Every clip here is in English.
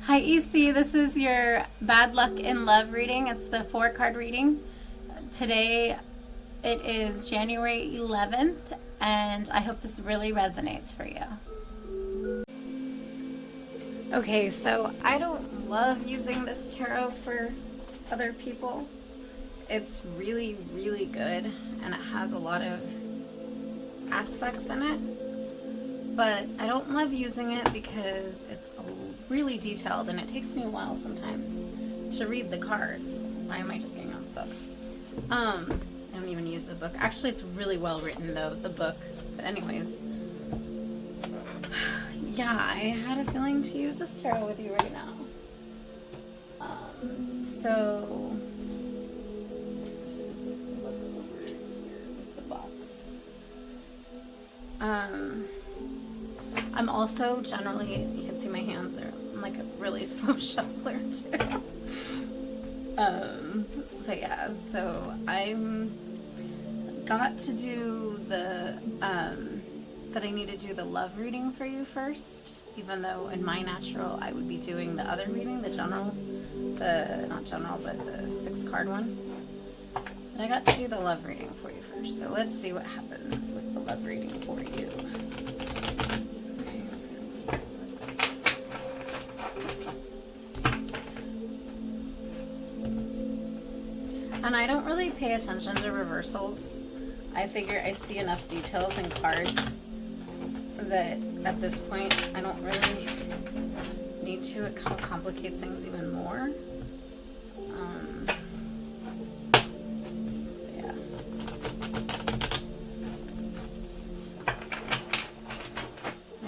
Hi EC, this is your Bad Luck in Love reading. It's the 4-card reading. Today it is January 11th and I hope this really resonates for you. Okay, so I don't love using this tarot for other people. It's really, really good and it has a lot of aspects in it, but I don't love using it because it's really detailed and it takes me a while sometimes to read the cards. Why am I just getting out the book? I don't even use the book. Actually, it's really well written though, the book. But anyways, yeah, I had a feeling to use this tarot with you right now. So just look over the box. I'm also generally, you can see my hands are, I'm like a really slow shuffler too. But yeah, so I'm got to do the, that I need to do the love reading for you first, even though in my natural I would be doing the other reading, the general, not general, but the 6-card one. But I got to do the love reading for you first, so let's see what happens with the love reading for you. And I don't really pay attention to reversals. I figure I see enough details in cards that at this point I don't really need to. It kind of complicates things even more. So yeah.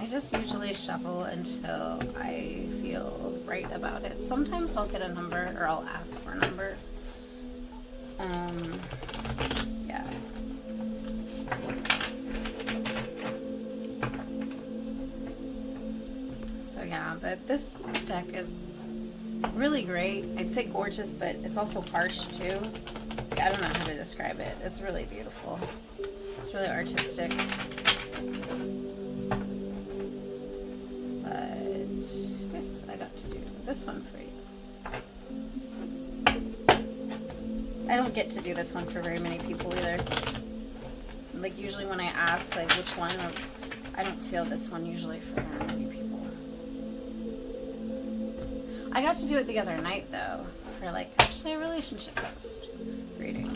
I just usually shuffle until I feel right about it. Sometimes I'll get a number or I'll ask for a number. Yeah. So yeah, but this deck is really great. I'd say gorgeous, but it's also harsh too. I don't know how to describe it. It's really beautiful. It's really artistic. But yes, I got to do this one for you. I don't get to do this one for very many people either. Like usually when I ask like which one, I don't feel this one usually for very many people. I got to do it the other night though, for like actually a relationship post reading.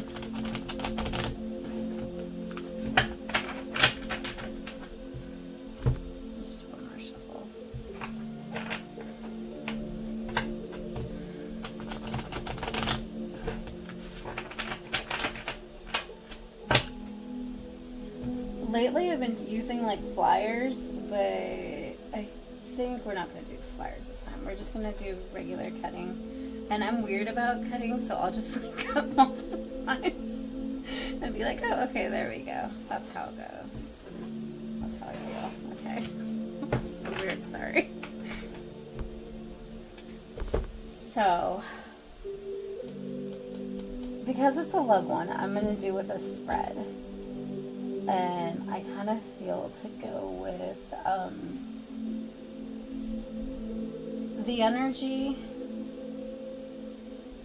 Just one more shuffle. Lately I've been using like flyers, but I think we're not going to do flyers this time. We're just going to do regular cutting. And I'm weird about cutting, so I'll just like cut multiple times and be like, oh, okay, there we go. That's how it goes. That's how I feel. Okay. That's so weird, sorry. So, because it's a love one, I'm going to do with a spread. And I kind of feel to go with the energy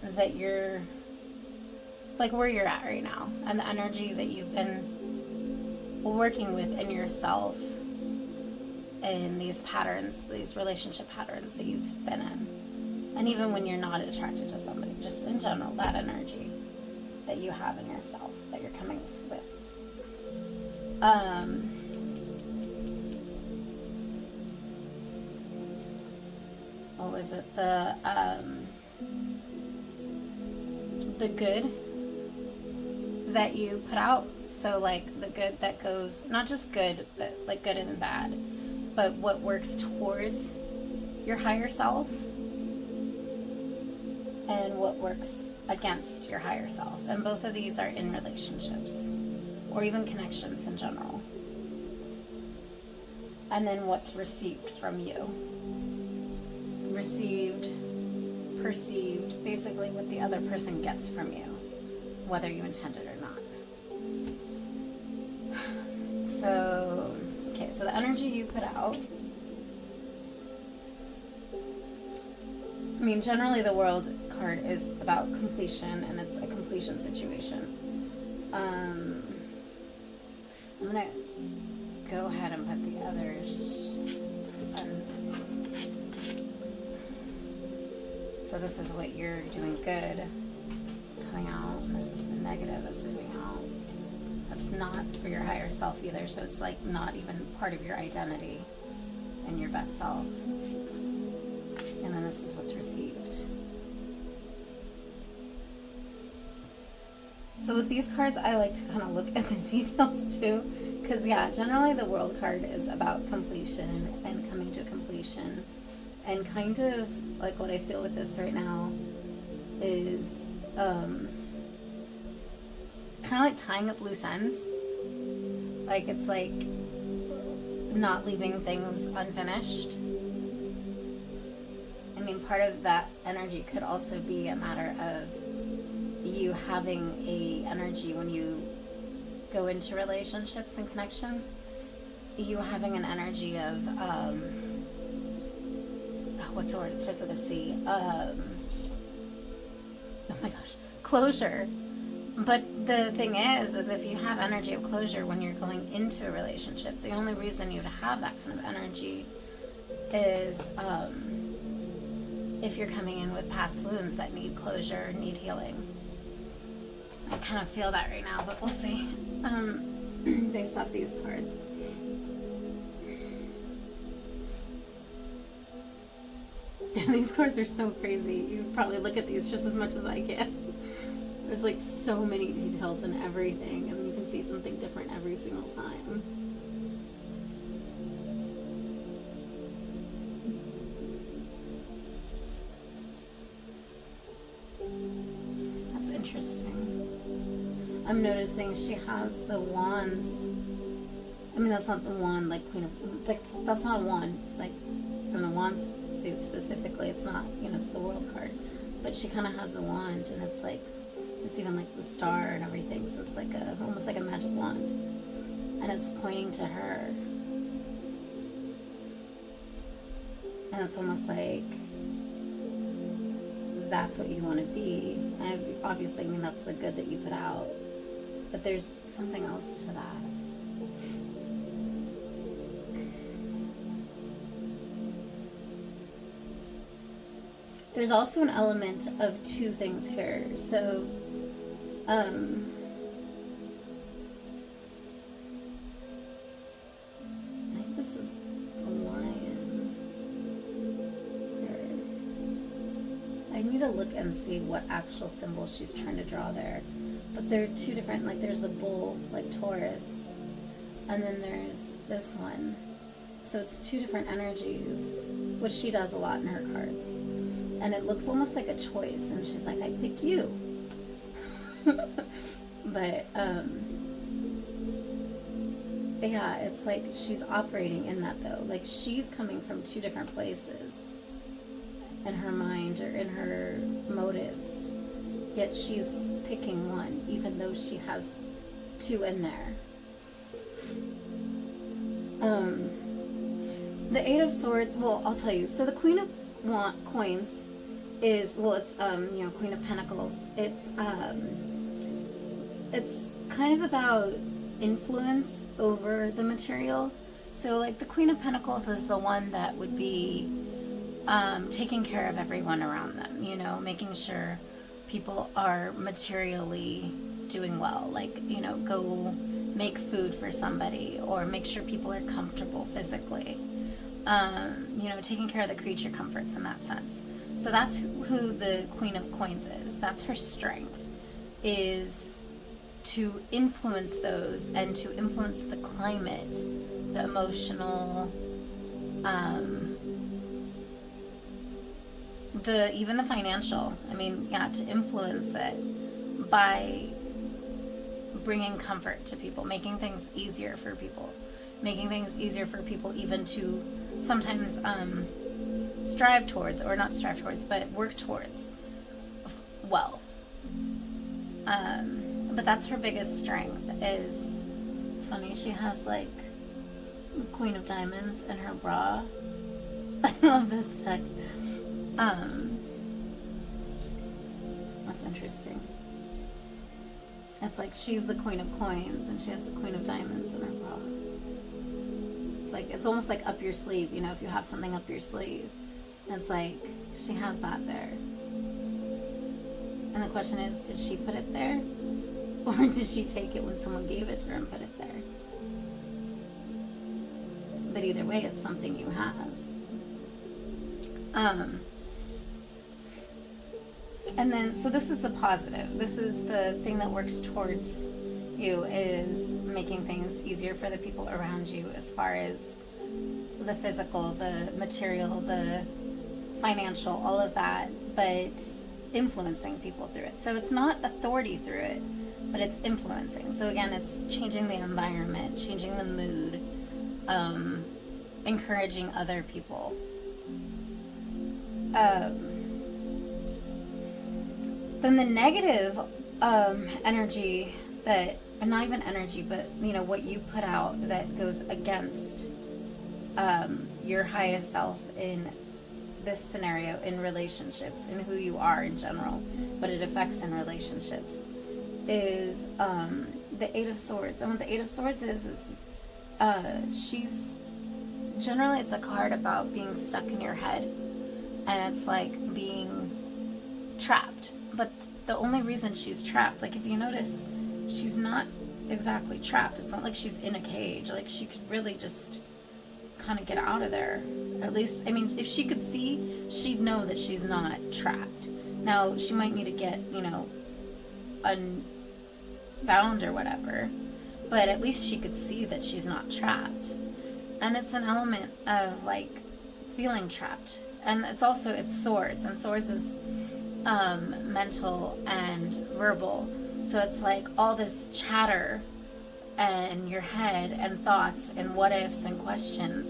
that you're, like where you're at right now, and the energy that you've been working with in yourself in these patterns, these relationship patterns that you've been in. And even when you're not attracted to somebody, just in general, that energy that you have in yourself that you're coming with. What was it? The good that you put out. So like the good that goes, not just good, but like good and bad, but what works towards your higher self and what works against your higher self. And both of these are in relationships or even connections in general. And then what's received from you. Received, perceived, basically what the other person gets from you, whether you intend it or not. So, okay, so the energy you put out I mean, generally the World card is about completion, and it's a completion situation. I'm gonna go ahead and put the others. So this is what you're doing good coming out, and this is the negative that's coming out. That's not for your higher self either, so it's like not even part of your identity and your best self. And then this is what's received. So with these cards, I like to kind of look at the details too, because yeah, generally the World card is about completion and coming to completion, and kind of like what I feel with this right now is kind of like tying up loose ends. Like it's like not leaving things unfinished. I mean, part of that energy could also be a matter of you having a energy when you go into relationships and connections, you having an energy of what's the word? It starts with a C. Oh my gosh, closure. But the thing is if you have energy of closure when you're going into a relationship, the only reason you'd have that kind of energy is if you're coming in with past wounds that need closure, need healing. I kind of feel that right now, but we'll see. Based off these cards. These cards are so crazy. You probably look at these just as much as I can. There's like so many details in everything, and you can see something different every single time. That's interesting. I'm noticing she has the wands. I mean, that's not the wand, like Queen of... Like, that's not a wand, like, from the wands suit specifically. It's not, it's the World card. But she kind of has the wand, and it's like... It's even like the star and everything, so it's like almost like a magic wand. And it's pointing to her. And it's almost like that's what you want to be. And obviously, I mean, that's the good that you put out. But there's something else to that. There's also an element of two things here. So, I think this is a lion. I need to look and see what actual symbol she's trying to draw there. But there are two different, like there's the bull, like Taurus, and then there's this one. So it's two different energies, which she does a lot in her cards. And it looks almost like a choice, and she's like, I pick you. But yeah, it's like she's operating in that though. Like she's coming from two different places in her mind or in her motives, yet she's picking one, even though she has two in there. The Eight of Swords, well, I'll tell you. So the Queen of Coins is, well, it's Queen of Pentacles. It's kind of about influence over the material. So like the Queen of Pentacles is the one that would be taking care of everyone around them, making sure people are materially doing well, like, go make food for somebody or make sure people are comfortable physically, taking care of the creature comforts in that sense. So that's who the Queen of Coins is. That's her strength, is to influence those and to influence the climate, the emotional, even the financial. I mean, yeah, to influence it by bringing comfort to people, making things easier for people, even to sometimes strive towards, or not strive towards, but work towards wealth. But that's her biggest strength. It's funny, she has like Queen of Diamonds in her bra. I love this deck. That's interesting. It's like she's the queen of coins and she has the queen of diamonds in her bra. It's like, it's almost like up your sleeve, you know, if you have something up your sleeve. It's like, she has that there. And the question is, did she put it there? Or did she take it when someone gave it to her and put it there? But either way, it's something you have. And then, so this is the positive. This is the thing that works towards you, is making things easier for the people around you as far as the physical, the material, the financial, all of that, but influencing people through it. So it's not authority through it, but it's influencing. So again, it's changing the environment, changing the mood, encouraging other people. Then the negative energy that, and not even energy, but you know, what you put out that goes against your highest self in this scenario, in relationships, in who you are in general, but it affects in relationships, is the Eight of Swords. And what the Eight of Swords is she's, generally it's a card about being stuck in your head, and it's like being trapped. But the only reason she's trapped, like if you notice, she's not exactly trapped. It's not like she's in a cage. Like she could really just kind of get out of there. At least, I mean, if she could see, she'd know that she's not trapped. Now, she might need to get, you know, unbound or whatever, but at least she could see that she's not trapped. And it's an element of like feeling trapped. And it's also, it's swords, and swords is mental and verbal. So it's like all this chatter and your head and thoughts and what ifs and questions,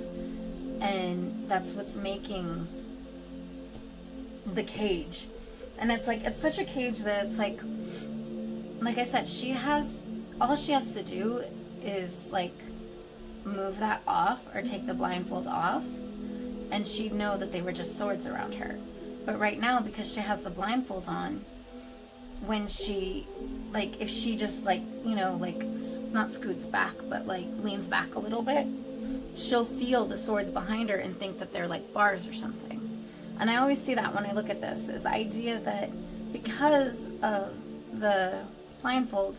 and that's what's making the cage. And it's like, it's such a cage that it's like I said, all she has to do is like move that off or take the blindfold off, and she'd know that they were just swords around her. But right now, because she has the blindfold on, when she, like, if she just like, you know, like not scoots back, but like leans back a little bit, she'll feel the swords behind her and think that they're like bars or something. And I always see that when I look at this, is the idea that because of the blindfold,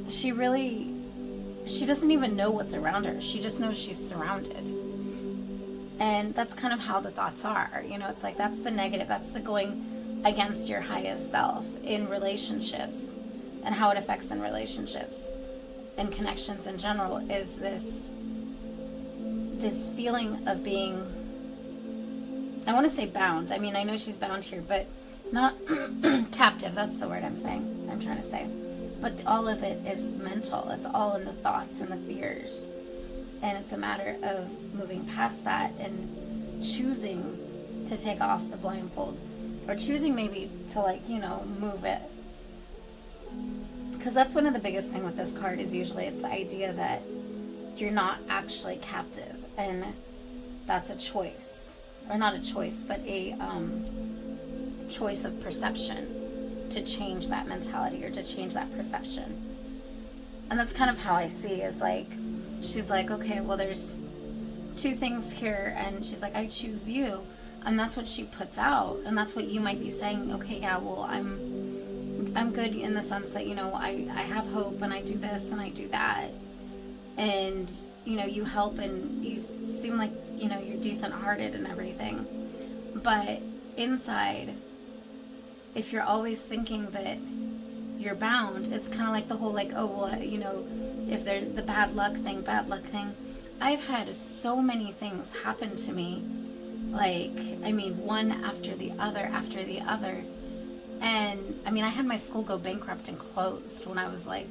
she doesn't even know what's around her. She just knows she's surrounded. And that's kind of how the thoughts are. You know, it's like, that's the negative. That's the going against your highest self in relationships, and how it affects in relationships and connections in general, is this feeling of being, I want to say bound. I mean, I know she's bound here, but not captive. That's the word I'm trying to say. But all of it is mental. It's all in the thoughts and the fears. And it's a matter of moving past that and choosing to take off the blindfold, or choosing maybe to, like, you know, move it. Because that's one of the biggest thing with this card, is usually it's the idea that you're not actually captive, and that's a choice, or not a choice, but a choice of perception to change that mentality or to change that perception. And that's kind of how I see, is like, she's like, okay, well, there's two things here, and she's like, I choose you. And that's what she puts out, and that's what you might be saying. Okay, yeah, well, I'm good in the sense that, you know, I have hope, and I do this and I do that, and you know, you help, and you seem like, you know, you're decent hearted and everything. But inside, if you're always thinking that you're bound, it's kind of like the whole, like, oh, well, you know, if there's the bad luck thing. I've had so many things happen to me, like, I mean, one after the other. And I mean, I had my school go bankrupt and closed when I was like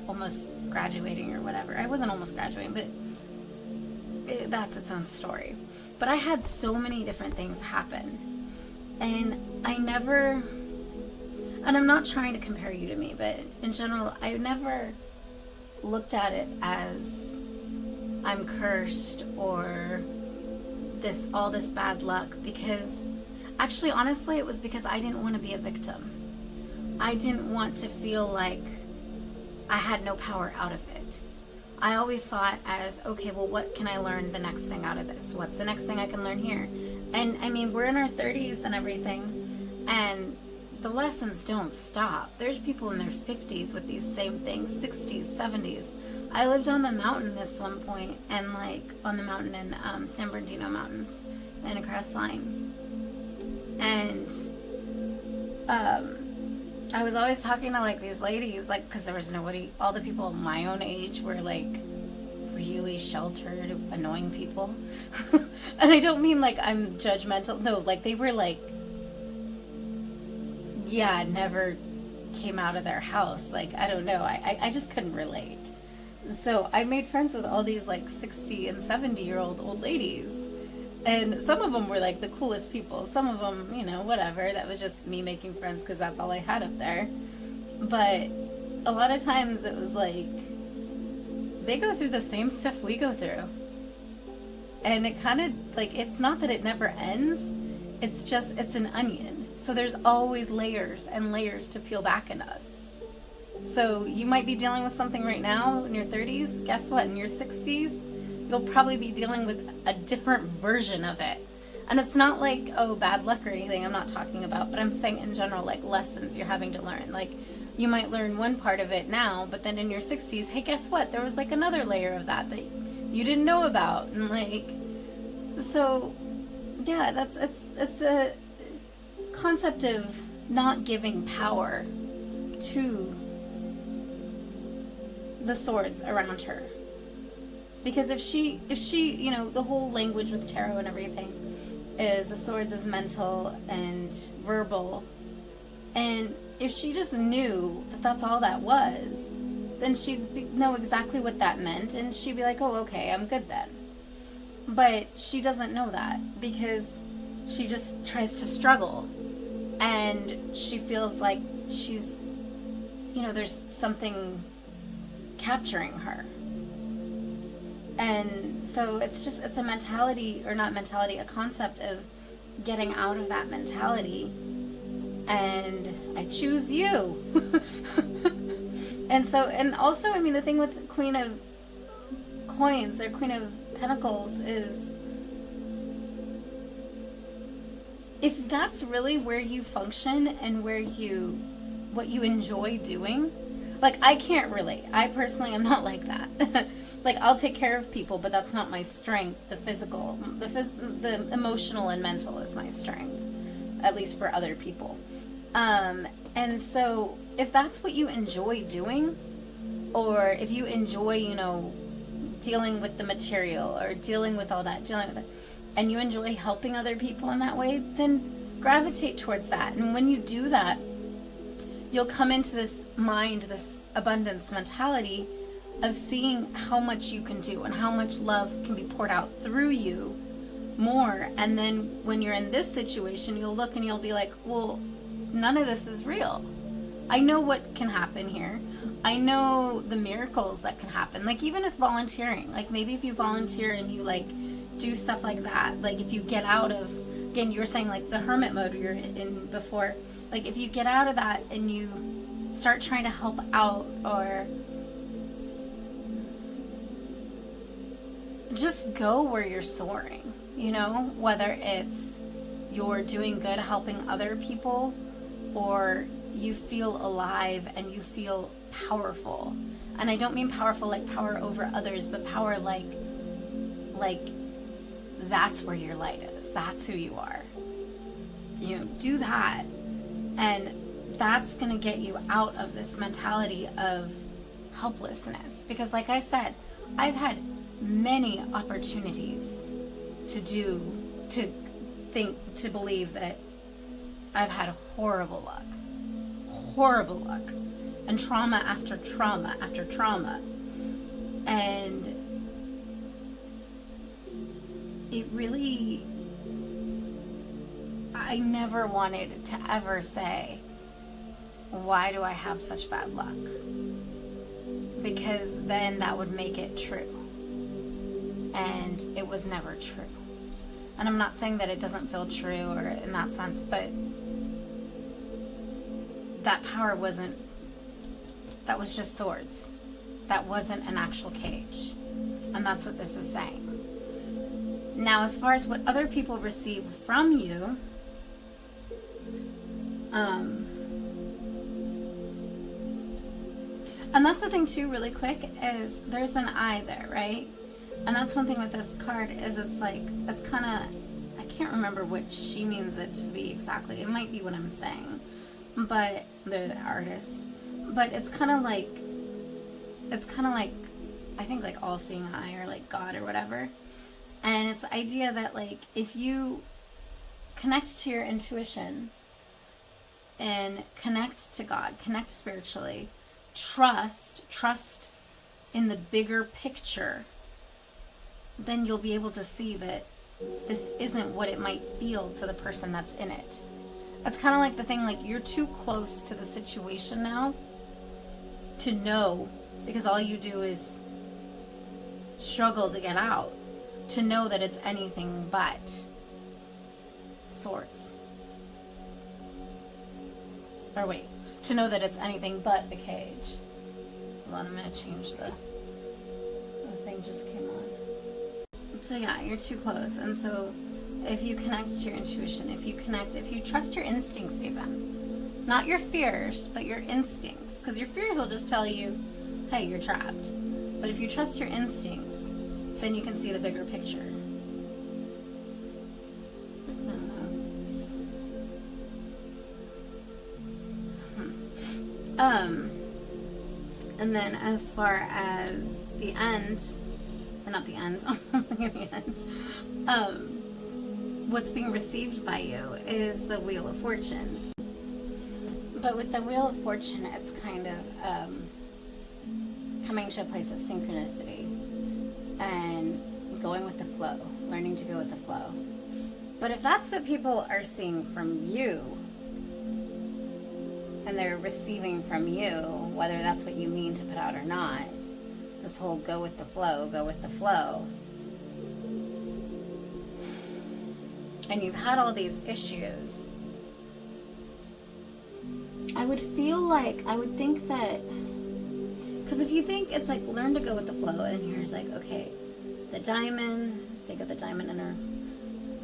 almost graduating or whatever. I wasn't almost graduating, but that's its own story. But I had so many different things happen, and I'm not trying to compare you to me, but in general, I never looked at it as I'm cursed or all this bad luck, because Actually, honestly, it was because I didn't want to be a victim. I didn't want to feel like I had no power out of it. I always saw it as, okay, well, what can I learn the next thing out of this? What's the next thing I can learn here? And I mean, we're in our 30s and everything, and the lessons don't stop. There's people in their 50s with these same things, 60s, 70s. I lived on the mountain this one point, and like on the mountain in San Bernardino Mountains in a crestline. And I was always talking to like these ladies, like, because there was nobody, all the people my own age were like really sheltered, annoying people. And I don't mean like I'm judgmental. No, like they were like, yeah, never came out of their house. Like, I don't know. I just couldn't relate. So I made friends with all these like 60 and 70-year-old old ladies. And some of them were like the coolest people. Some of them, you know, whatever. That was just me making friends because that's all I had up there. But a lot of times it was like, they go through the same stuff we go through. And it kind of, like, it's not that it never ends. It's just, it's an onion. So there's always layers and layers to peel back in us. So you might be dealing with something right now in your 30s. Guess what? In your 60s, you'll probably be dealing with a different version of it. And it's not like, oh, bad luck or anything I'm not talking about, but I'm saying in general, like lessons you're having to learn. Like, you might learn one part of it now, but then in your 60s, hey, guess what? There was like another layer of that you didn't know about. And like, so yeah, it's a concept of not giving power to the swords around her. Because if she, you know, the whole language with tarot and everything is the swords is mental and verbal. And if she just knew that that's all that was, then she'd know exactly what that meant. And she'd be like, oh, okay, I'm good then. But she doesn't know that because she just tries to struggle. And she feels like she's, you know, there's something capturing her. And so it's a mentality, or not mentality, a concept of getting out of that mentality. And I choose you. And also, I mean, the thing with Queen of Coins or Queen of Pentacles is, if that's really where you function and what you enjoy doing, like, I can't relate. I personally am not like that. Like, I'll take care of people, but that's not my strength. The physical, the emotional and mental is my strength, at least for other people. And so if that's what you enjoy doing, or if you enjoy, you know, dealing with the material or dealing with all that, and you enjoy helping other people in that way, then gravitate towards that. And when you do that, you'll come into this mind, this abundance mentality of seeing how much you can do and how much love can be poured out through you more. And then when you're in this situation, you'll look and you'll be like, well, none of this is real. I know what can happen here. I know the miracles that can happen. Like, even with volunteering, like maybe if you volunteer and you like do stuff like that, like if you get out of, again, you were saying like the hermit mode you're in before, like if you get out of that and you start trying to help out, or just go where you're soaring, you know, whether it's you're doing good helping other people, or you feel alive and you feel powerful. And I don't mean powerful like power over others, but power like that's where your light is. That's who you are. You know, do that. And that's going to get you out of this mentality of helplessness. Because like I said, I've had many opportunities to believe that I've had horrible luck, and trauma after trauma after trauma. And it really, I never wanted to ever say, why do I have such bad luck? Because then that would make it true. And it was never true. And I'm not saying that it doesn't feel true or in that sense, but that power wasn't, that was just swords. That wasn't an actual cage. And that's what this is saying. Now, as far as what other people receive from you, and that's the thing too, really quick, is there's an eye there, right? And that's one thing with this card, is it's like, it's kind of, I can't remember which she means it to be exactly. It might be what I'm saying, but the artist, but it's kind of like, I think like all-seeing eye, or like God or whatever. And it's the idea that like, if you connect to your intuition and connect to God, connect spiritually, trust in the bigger picture, then you'll be able to see that this isn't what it might feel to the person that's in it. That's kind of like the thing, like you're too close to the situation now to know, because all you do is struggle to get out, to know that it's anything but swords. Or wait, to know that it's anything but the cage. Hold on, I'm going to change the thing just came on. So yeah, you're too close. And so if you connect to your intuition, if you trust your instincts even, not your fears, but your instincts, because your fears will just tell you, hey, you're trapped. But if you trust your instincts, then you can see the bigger picture. And then as far as the end, or not the end, the end, what's being received by you is the Wheel of Fortune. But with the Wheel of Fortune, it's kind of coming to a place of synchronicity and going with the flow, learning to go with the flow. But if that's what people are seeing from you, and they're receiving from you, whether that's what you mean to put out or not, this whole go with the flow, and you've had all these issues, I would think that, because if you think it's like learn to go with the flow, and here's like, okay, the diamond, think of the diamond in her,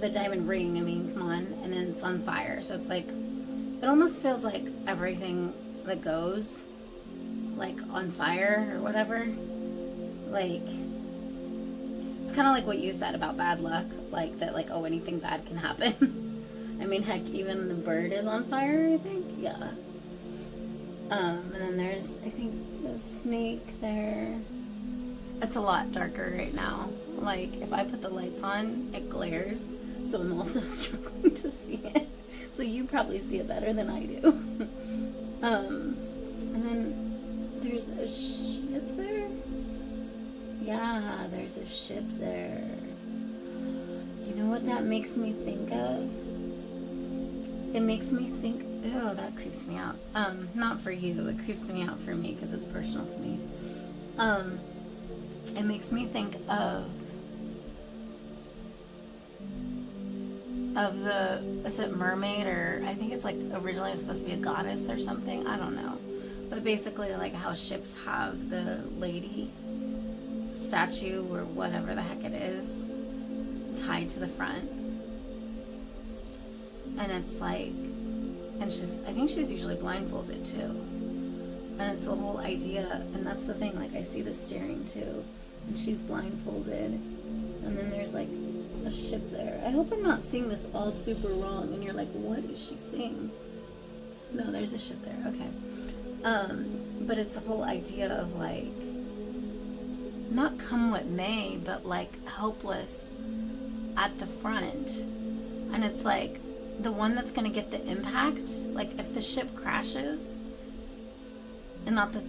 the diamond ring, I mean, come on, and then it's on fire, so it's like, it almost feels like everything that goes like on fire or whatever, like it's kind of like what you said about bad luck, like that, like, oh, anything bad can happen. I mean, heck, even the bird is on fire, I think. Yeah. And then there's, I think, the snake there. It's a lot darker right now. Like, if I put the lights on, it glares, so I'm also struggling to see it. So you probably see it better than I do. And then there's a ship there. Yeah, there's a ship there. You know what that makes me think of? It makes me think, oh, that creeps me out. Not for you, it creeps me out for me because it's personal to me. It makes me think of the, is it mermaid, or I think it's like originally supposed to be a goddess or something, I don't know. But basically like how ships have the lady statue or whatever the heck it is tied to the front. And it's like, and I think she's usually blindfolded too. And it's the whole idea, and that's the thing, like I see the steering too, and she's blindfolded. And then there's like a ship there. I hope I'm not seeing this all super wrong and you're like, what is she seeing? No, there's a ship there. Okay. But it's the whole idea of like, not come what may, but like helpless at the front. And it's like the one that's going to get the impact, like if the ship crashes, and not that,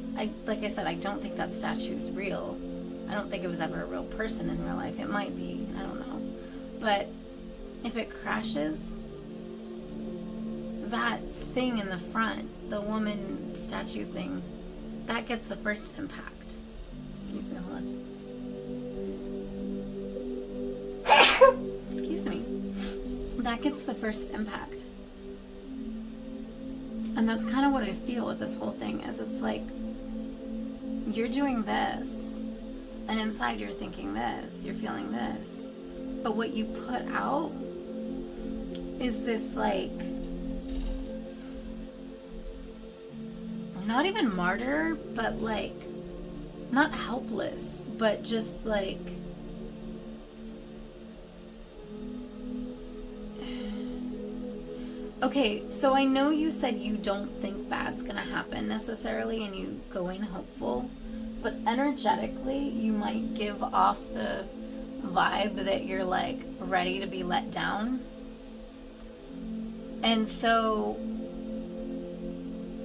like I said, I don't think that statue is real. I don't think it was ever a real person in real life. It might be, I don't know. But if it crashes, that thing in the front, the woman statue thing, that gets the first impact. Excuse me, hold on. Excuse me. that gets the first impact. And that's kind of what I feel with this whole thing, is it's like, you're doing this, and inside you're thinking this, you're feeling this. But what you put out is this, like, not even martyr, but like, not helpless, but just like, okay, so I know you said you don't think bad's gonna happen necessarily, and you go in hopeful, but energetically you might give off the vibe that you're like ready to be let down. And so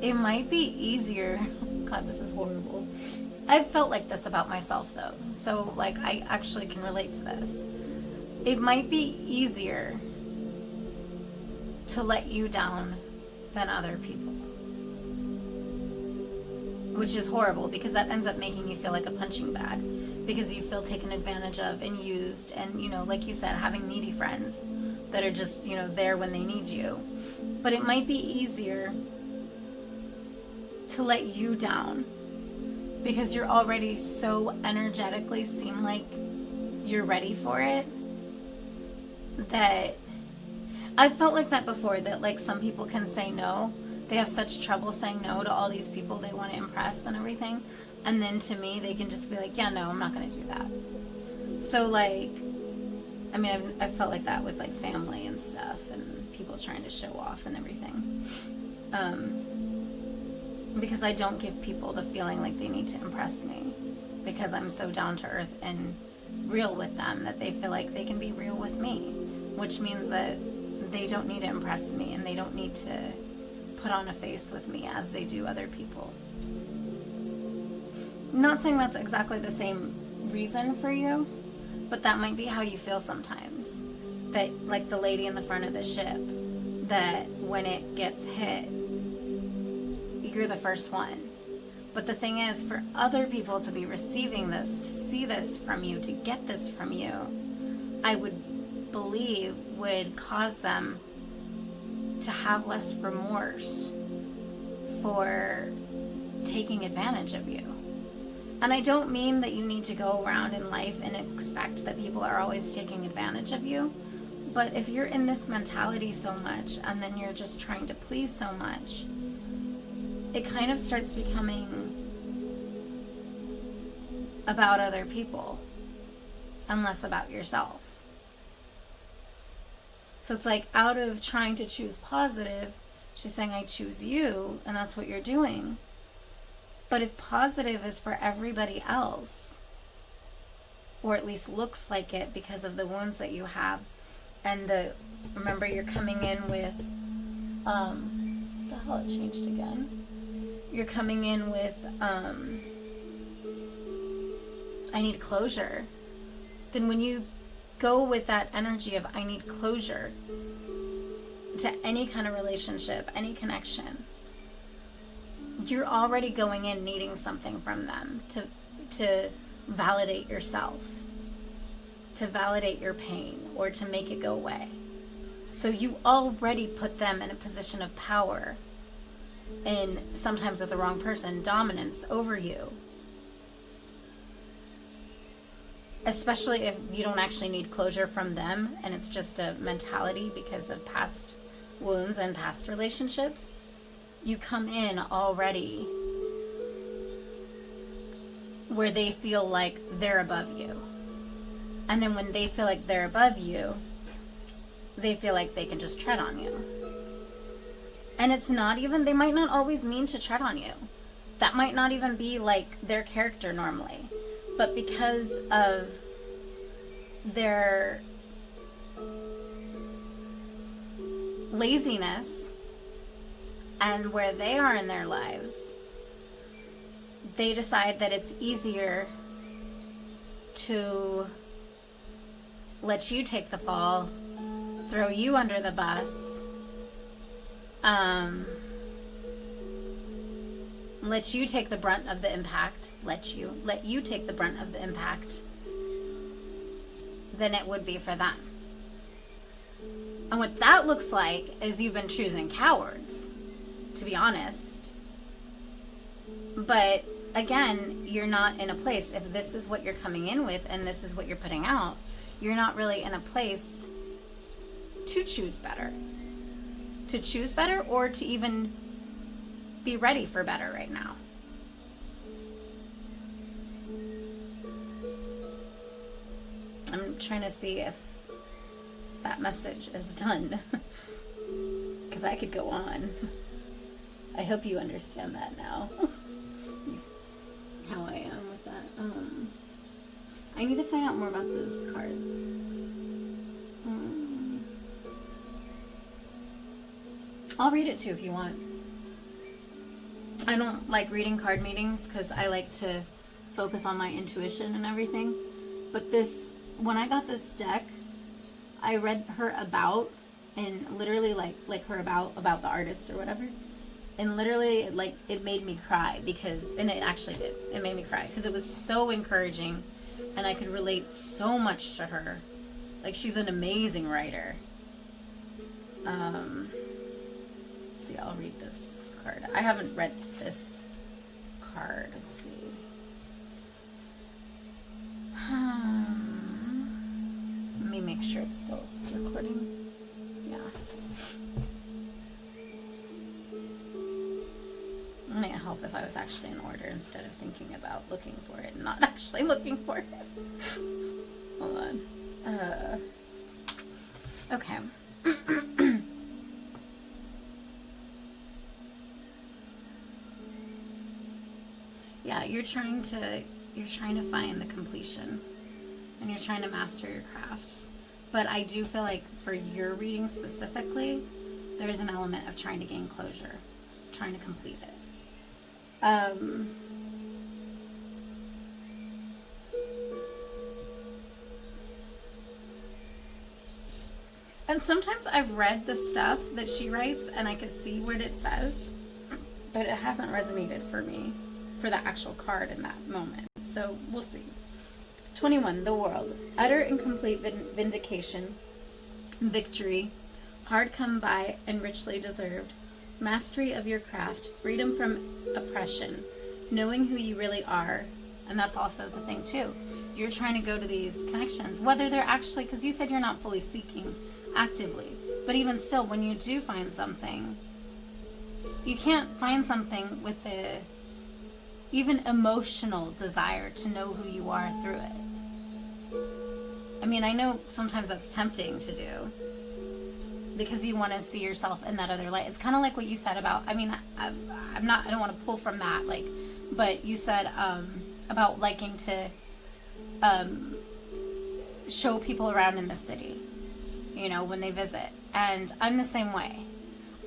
it might be easier. God, this is horrible. I've felt like this about myself though, so like I actually can relate to this. It might be easier to let you down than other people, which is horrible, because that ends up making you feel like a punching bag, because you feel taken advantage of and used, and, you know, like you said, having needy friends that are just, you know, there when they need you. But it might be easier to let you down because you're already so energetically seem like you're ready for it, that I've felt like that before, that like some people can say no. They have such trouble saying no to all these people they want to impress and everything. And then to me, they can just be like, yeah, no, I'm not going to do that. So like, I mean, I've felt like that with like family and stuff, and people trying to show off and everything. Because I don't give people the feeling like they need to impress me, because I'm so down to earth and real with them that they feel like they can be real with me, which means that they don't need to impress me, and they don't need to put on a face with me as they do other people. I'm not saying that's exactly the same reason for you, but that might be how you feel sometimes. That, like the lady in the front of the ship, that when it gets hit, you're the first one. But the thing is, for other people to be receiving this, to see this from you, to get this from you, I would believe would cause them to have less remorse for taking advantage of you. And I don't mean that you need to go around in life and expect that people are always taking advantage of you. But if you're in this mentality so much, and then you're just trying to please so much, it kind of starts becoming about other people and less about yourself. So it's like, out of trying to choose positive, she's saying, I choose you, and that's what you're doing. But if positive is for everybody else, or at least looks like it because of the wounds that you have, and remember, you're coming in with, the hell, it changed again. You're coming in with, I need closure. Then when you go with that energy of I need closure to any kind of relationship, any connection, you're already going in needing something from them to validate yourself, to validate your pain, or to make it go away. So you already put them in a position of power, and sometimes with the wrong person, dominance over you. Especially if you don't actually need closure from them, and it's just a mentality because of past wounds and past relationships. You come in already where they feel like they're above you. And then when they feel like they're above you, they feel like they can just tread on you. And it's not even, they might not always mean to tread on you. That might not even be like their character normally. But because of their laziness and where they are in their lives, they decide that it's easier to let you take the fall, throw you under the bus, let you take the brunt of the impact, let you take the brunt of the impact than it would be for them. And what that looks like is you've been choosing cowards, to be honest. But again, you're not in a place, if this is what you're coming in with and this is what you're putting out, you're not really in a place to choose better. To choose better or to even be ready for better right now. I'm trying to see if that message is done. Because I could go on. I hope you understand that now. How I am with that. I need to find out more about this card. I'll read it too if you want. I don't like reading card meetings because I like to focus on my intuition and everything. But this, when I got this deck, I read her about, and literally like her about the artist or whatever. And literally, like, it made me cry because, and it actually did. It made me cry because it was so encouraging and I could relate so much to her. Like, she's an amazing writer. Let's see, I'll read this card. I haven't read this card. Let's see. Let me make sure it's still recording. Yeah. It might help if I was actually in order instead of thinking about looking for it and not actually looking for it. Hold on. Okay. Yeah, you're trying to find the completion and you're trying to master your craft. But I do feel like for your reading specifically, there's an element of trying to gain closure, trying to complete it. And sometimes I've read the stuff that she writes and I could see what it says, but it hasn't resonated for me for the actual card in that moment. So we'll see. 21, the world. Utter and complete vindication, victory, hard come by and richly deserved, mastery of your craft, freedom from oppression, knowing who you really are. And that's also the thing too. You're trying to go to these connections, whether they're actually, because you said you're not fully seeking actively, but even still, when you do find something, you can't find something with the even emotional desire to know who you are through it. I mean, I know sometimes that's tempting to do because you want to see yourself in that other light. It's kind of like what you said about, I mean, I don't want to pull from that, like, but you said about liking to show people around in the city, you know, when they visit. And I'm the same way.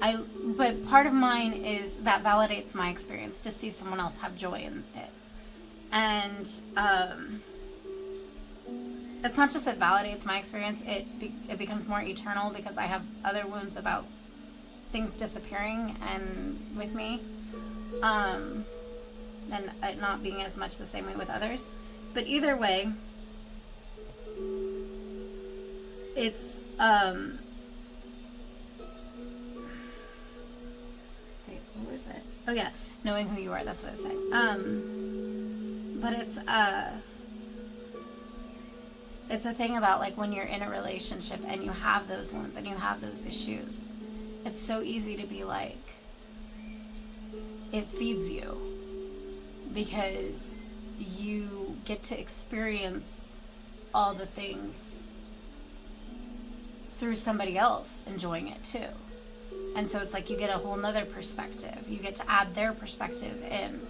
But part of mine is that validates my experience to see someone else have joy in it. And it's not just it validates my experience, it becomes more eternal because I have other wounds about things disappearing and with me. And it not being as much the same way with others. But either way, it's wait, what was it? Oh yeah, knowing who you are, that's what I was saying. But it's a thing about like when you're in a relationship and you have those wounds and you have those issues, it's so easy to be like, it feeds you because you get to experience all the things through somebody else enjoying it too. And so it's like you get a whole nother perspective. You get to add their perspective in.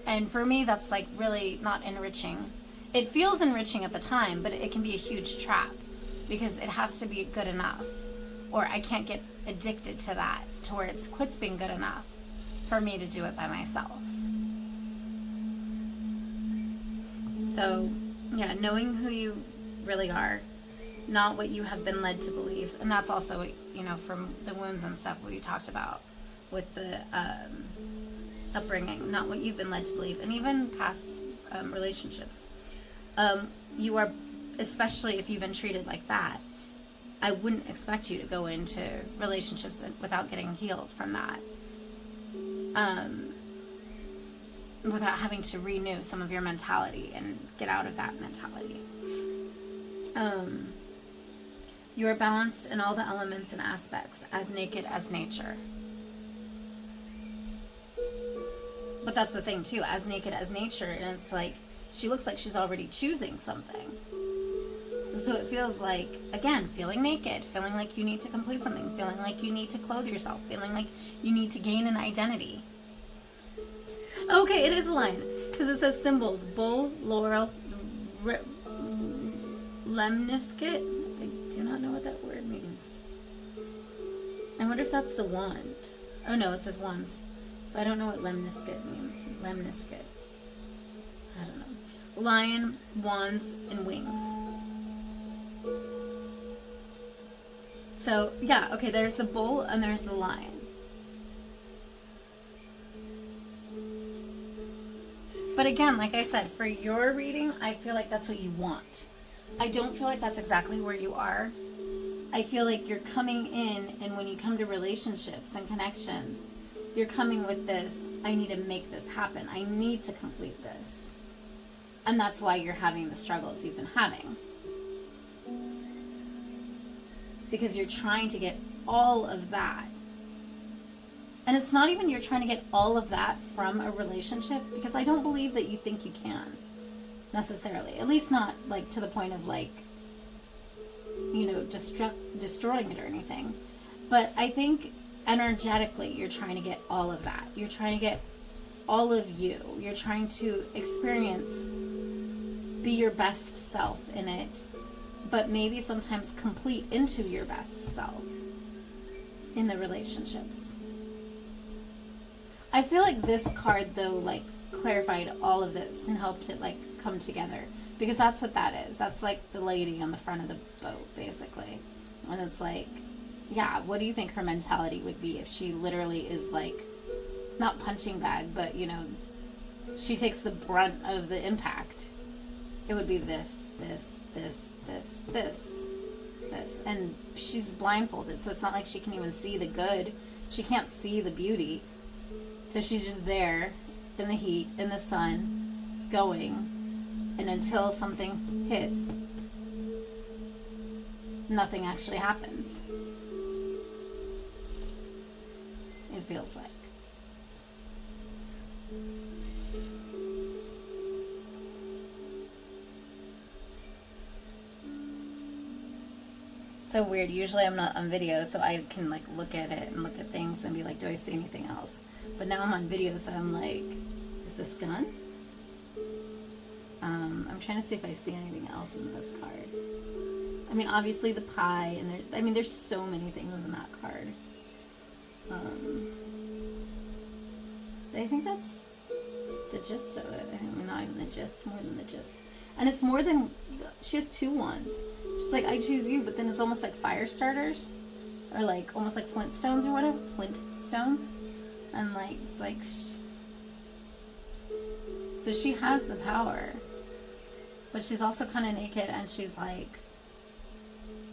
And for me, that's like really not enriching. It feels enriching at the time, but it can be a huge trap because it has to be good enough. Or I can't get addicted to that to where it quits being good enough for me to do it by myself. So, yeah, knowing who you really are, not what you have been led to believe. And that's also, you know, from the wounds and stuff we talked about with the upbringing, not what you've been led to believe. And even past relationships. You are, especially if you've been treated like that, I wouldn't expect you to go into relationships without getting healed from that. Without having to renew some of your mentality and get out of that mentality. You are balanced in all the elements and aspects, as naked as nature. But that's the thing too, as naked as nature, and it's like, she looks like she's already choosing something. So it feels like, again, feeling naked, feeling like you need to complete something, feeling like you need to clothe yourself, feeling like you need to gain an identity. Okay, it is a line, because it says symbols, bull, laurel, lemniscate. I do not know what that word means. I wonder if that's the wand. Oh no, it says wands. So I don't know what lemniscate means. Lemniscate. I don't know. Lion, wands, and wings. So, yeah, okay, there's the bull and there's the lion. But again, like I said, for your reading, I feel like that's what you want. I don't feel like that's exactly where you are. I feel like you're coming in, and when you come to relationships and connections, you're coming with this, I need to make this happen. I need to complete this. And that's why you're having the struggles you've been having. Because you're trying to get all of that. And it's not even you're trying to get all of that from a relationship, because I don't believe that you think you can, necessarily. At least not, like, to the point of, like, you know, destroying it or anything. But I think energetically you're trying to get all of that. You're trying to get all of you. You're trying to experience, be your best self in it, but maybe sometimes complete into your best self in the relationships. I feel like this card, though, like, clarified all of this and helped it, like, come together. Because that's what that is. That's, like, the lady on the front of the boat, basically. And it's like, yeah, what do you think her mentality would be if she literally is, like, not punching bag, but, you know, she takes the brunt of the impact? It would be this. And she's blindfolded, so it's not like she can even see the good. She can't see the beauty. So she's just there in the heat, in the sun, going. And until something hits, nothing actually happens. It feels like. So weird. Usually I'm not on video, so I can, like, look at it and look at things and be like, do I see anything else? But now I'm on video, so I'm like, is this done? I'm trying to see if I see anything else in this card. I mean, obviously the pie, and there's so many things in that card. I think that's the gist of it. I mean, not even the gist, more than the gist. And it's more than, she has two wands. She's like, I choose you, but then it's almost like fire starters. Or like, almost like Flintstones or whatever. Flintstones. And like, it's like, so she has the power. But she's also kind of naked, and she's like,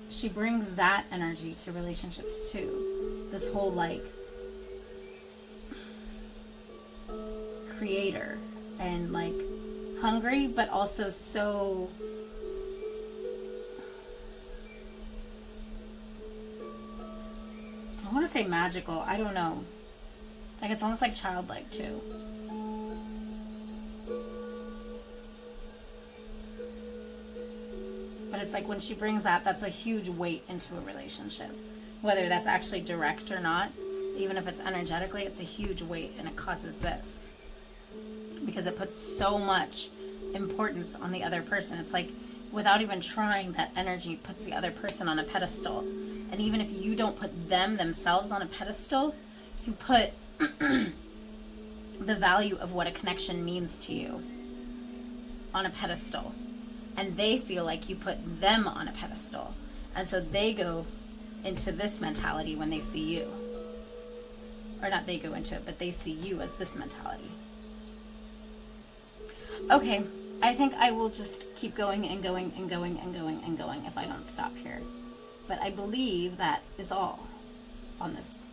she brings that energy to relationships too. This whole, like, creator and, like, hungry, but also so, I want to say magical. I don't know. Like, it's almost like childlike too. But it's like when she brings that, that's a huge weight into a relationship. Whether that's actually direct or not, even if it's energetically, it's a huge weight, and it causes this. Because it puts so much importance on the other person. It's like, without even trying, that energy puts the other person on a pedestal. And even if you don't put themselves on a pedestal, you put the value of what a connection means to you on a pedestal. And they feel like you put them on a pedestal. And so they go into this mentality when they see you. Or not they go into it, but they see you as this mentality. Okay, I think I will just keep going and going and going and going and going if I don't stop here. But I believe that is all on this